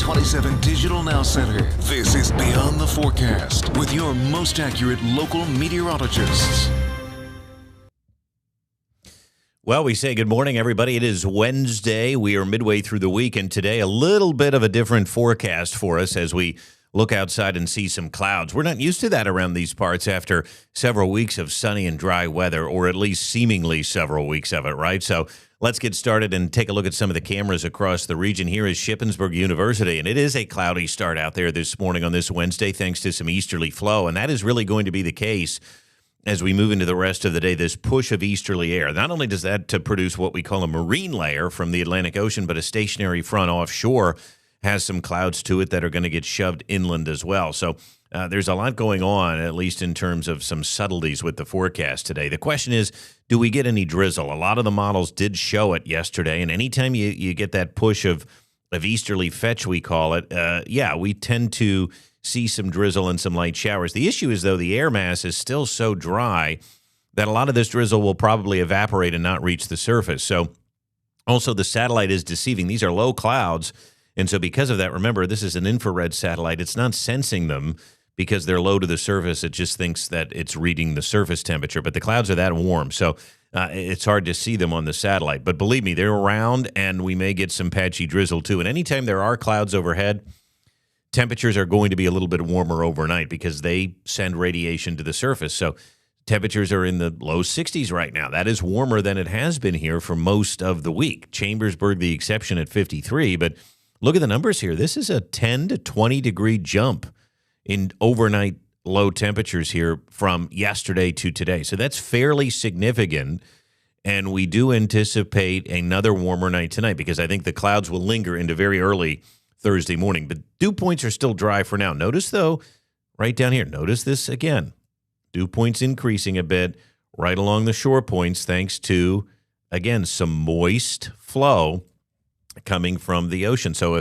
24/7 Digital Now Center. This is Beyond the Forecast with your most accurate local meteorologists. Well, we say good morning, everybody. It is Wednesday. We are midway through the week, and today a little bit of a different forecast for us as we look outside and see some clouds. We're not used to that around these parts after several weeks of sunny and dry weather, or at least seemingly several weeks of it, right? So let's get started and take a look at some of the cameras across the region. Here is Shippensburg University, and it is a cloudy start out there this morning on this Wednesday thanks to some easterly flow, and that is really going to be the case as we move into the rest of the day, this push of easterly air. Not only does that to produce what we call a marine layer from the Atlantic Ocean, but a stationary front offshore has some clouds to it that are going to get shoved inland as well. So there's a lot going on, at least in terms of some subtleties with the forecast today. The question is, do we get any drizzle? A lot of the models did show it yesterday, and anytime you get that push of easterly fetch, we call it, we tend to see some drizzle and some light showers. The issue is, though, the air mass is still so dry that a lot of this drizzle will probably evaporate and not reach the surface. So also the satellite is deceiving. These are low clouds, and so because of that, remember, this is an infrared satellite. It's not sensing them because they're low to the surface. It just thinks that it's reading the surface temperature, but the clouds are that warm, so it's hard to see them on the satellite. But believe me, they're around, and we may get some patchy drizzle too. And anytime there are clouds overhead, temperatures are going to be a little bit warmer overnight because they send radiation to the surface. So temperatures are in the low 60s right now. That is warmer than it has been here for most of the week. Chambersburg, the exception at 53. But look at the numbers here. This is a 10 to 20 degree jump in overnight low temperatures here from yesterday to today. So that's fairly significant. And we do anticipate another warmer night tonight because I think the clouds will linger into very early Thursday morning. But dew points are still dry for now. Notice, though, right down here, notice this again. Dew points increasing a bit right along the shore points thanks to, again, some moist flow coming from the ocean. So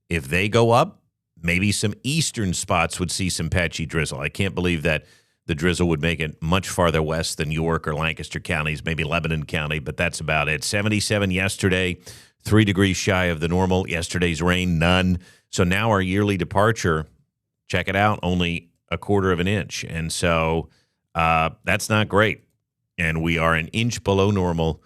if they go up, maybe some eastern spots would see some patchy drizzle. I can't believe that the drizzle would make it much farther west than York or Lancaster counties, maybe Lebanon County, but that's about it. 77 yesterday, 3 degrees shy of the normal. Yesterday's rain, none. So now our yearly departure, check it out, only 1/4 of an inch. And so that's not great. And we are an inch below normal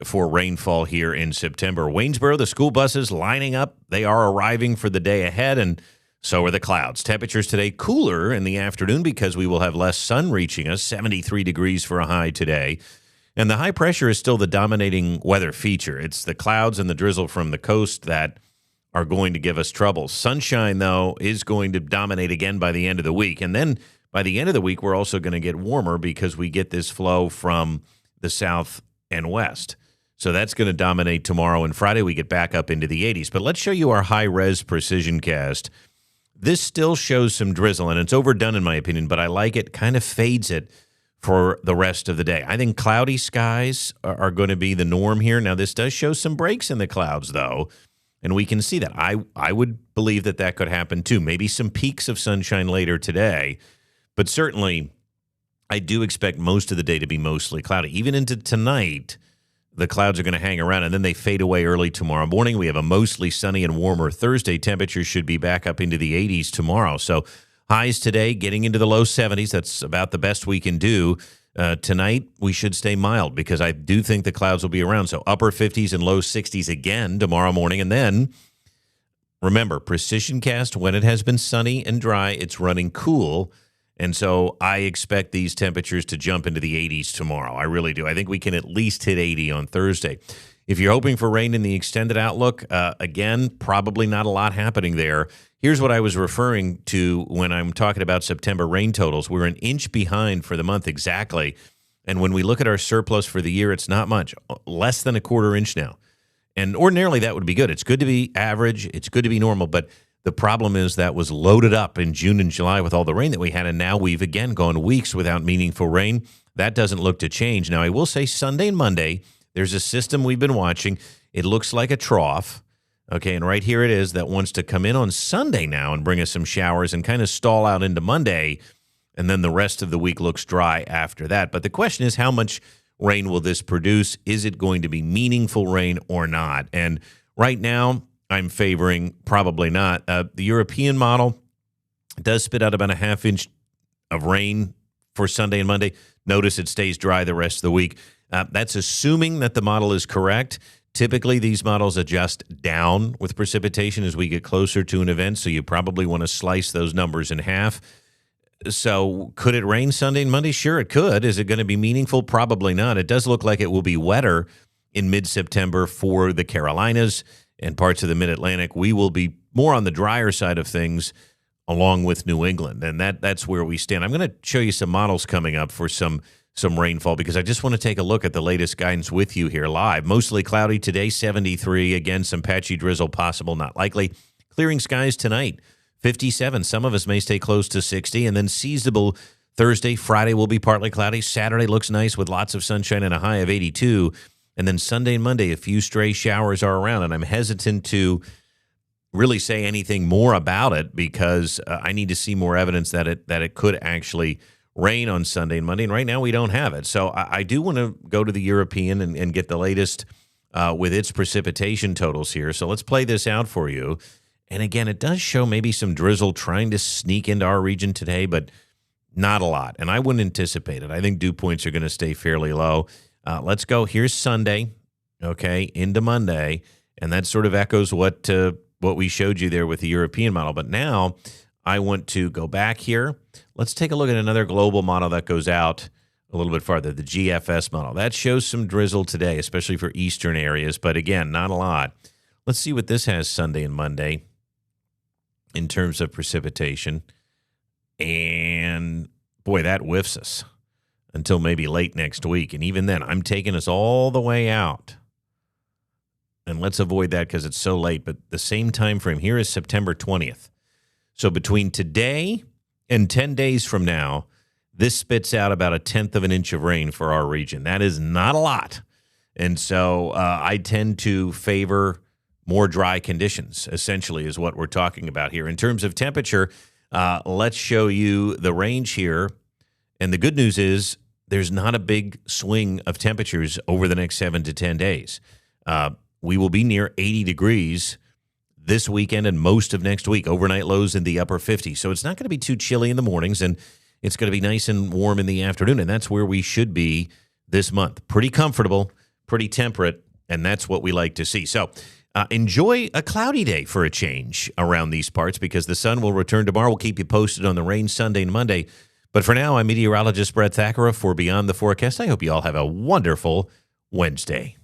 for rainfall here in September. Waynesboro, the school buses lining up. They are arriving for the day ahead, and so are the clouds. Temperatures today cooler in the afternoon because we will have less sun reaching us, 73 degrees for a high today. And the high pressure is still the dominating weather feature. It's the clouds and the drizzle from the coast that are going to give us trouble. Sunshine, though, is going to dominate again by the end of the week. And then by the end of the week, we're also going to get warmer because we get this flow from the south and west. So that's going to dominate tomorrow, and Friday we get back up into the 80s. But let's show you our high-res precision cast. This still shows some drizzle, and it's overdone in my opinion, but I like it, kind of fades it for the rest of the day. I think cloudy skies are going to be the norm here. Now, this does show some breaks in the clouds, though, and we can see that. I would believe that could happen, too. Maybe some peaks of sunshine later today, but certainly I do expect most of the day to be mostly cloudy. Even into tonight, the clouds are going to hang around, and then they fade away early tomorrow morning. We have a mostly sunny and warmer Thursday. Temperatures should be back up into the 80s tomorrow. So highs today getting into the low 70s. That's about the best we can do. Tonight, we should stay mild because I do think the clouds will be around. So upper 50s and low 60s again tomorrow morning. And then, remember, precision cast, when it has been sunny and dry, it's running cool. And so I expect these temperatures to jump into the 80s tomorrow. I really do. I think we can at least hit 80 on Thursday. If you're hoping for rain in the extended outlook, again, probably not a lot happening there. Here's what I was referring to when I'm talking about September rain totals. We're an inch behind for the month exactly. And when we look at our surplus for the year, it's not much, less than 1/4 inch now. And ordinarily that would be good. It's good to be average. It's good to be normal. But the problem is that was loaded up in June and July with all the rain that we had. And now we've again gone weeks without meaningful rain. That doesn't look to change. Now, I will say Sunday and Monday, there's a system we've been watching. It looks like a trough. Okay, and right here it is that wants to come in on Sunday now and bring us some showers and kind of stall out into Monday, and then the rest of the week looks dry after that. But the question is, how much rain will this produce? Is it going to be meaningful rain or not? And right now, I'm favoring probably not. The European model does spit out about a half inch of rain for Sunday and Monday. Notice it stays dry the rest of the week. That's assuming that the model is correct. Typically, these models adjust down with precipitation as we get closer to an event, so you probably want to slice those numbers in half. So could it rain Sunday and Monday? Sure, it could. Is it going to be meaningful? Probably not. It does look like it will be wetter in mid-September for the Carolinas and parts of the Mid-Atlantic. We will be more on the drier side of things along with New England, and that's where we stand. I'm going to show you some models coming up for some rainfall because I just want to take a look at the latest guidance with you here live. Mostly cloudy today, 73. Again, some patchy drizzle possible, not likely. Clearing skies tonight, 57. Some of us may stay close to 60, and then seasonable Thursday. Friday will be partly cloudy. Saturday looks nice with lots of sunshine and a high of 82. And then Sunday and Monday, a few stray showers are around, and I'm hesitant to really say anything more about it because I need to see more evidence that it could actually rain on Sunday and Monday, and right now we don't have it. So I do want to go to the European and get the latest with its precipitation totals here. So let's play this out for you. And again, it does show maybe some drizzle trying to sneak into our region today, but not a lot. And I wouldn't anticipate it. I think dew points are going to stay fairly low. Let's go. Here's Sunday, okay, into Monday, and that sort of echoes what we showed you there with the European model. But now I want to go back here. Let's take a look at another global model that goes out a little bit farther, the GFS model. That shows some drizzle today, especially for eastern areas, but again, not a lot. Let's see what this has Sunday and Monday in terms of precipitation. And boy, that whiffs us until maybe late next week. And even then, I'm taking us all the way out. And let's avoid that because it's so late. But the same time frame here is September 20th. So between today and 10 days from now, this spits out about 1/10 of an inch of rain for our region. That is not a lot. And so I tend to favor more dry conditions, essentially, is what we're talking about here. In terms of temperature, let's show you the range here. And the good news is there's not a big swing of temperatures over the next 7 to 10 days. We will be near 80 degrees this weekend and most of next week. Overnight lows in the upper 50s. So it's not going to be too chilly in the mornings, and it's going to be nice and warm in the afternoon. And that's where we should be this month. Pretty comfortable, pretty temperate, and that's what we like to see. So enjoy a cloudy day for a change around these parts because the sun will return tomorrow. We'll keep you posted on the rain Sunday and Monday. But for now, I'm meteorologist Brett Thackara for Beyond the Forecast. I hope you all have a wonderful Wednesday.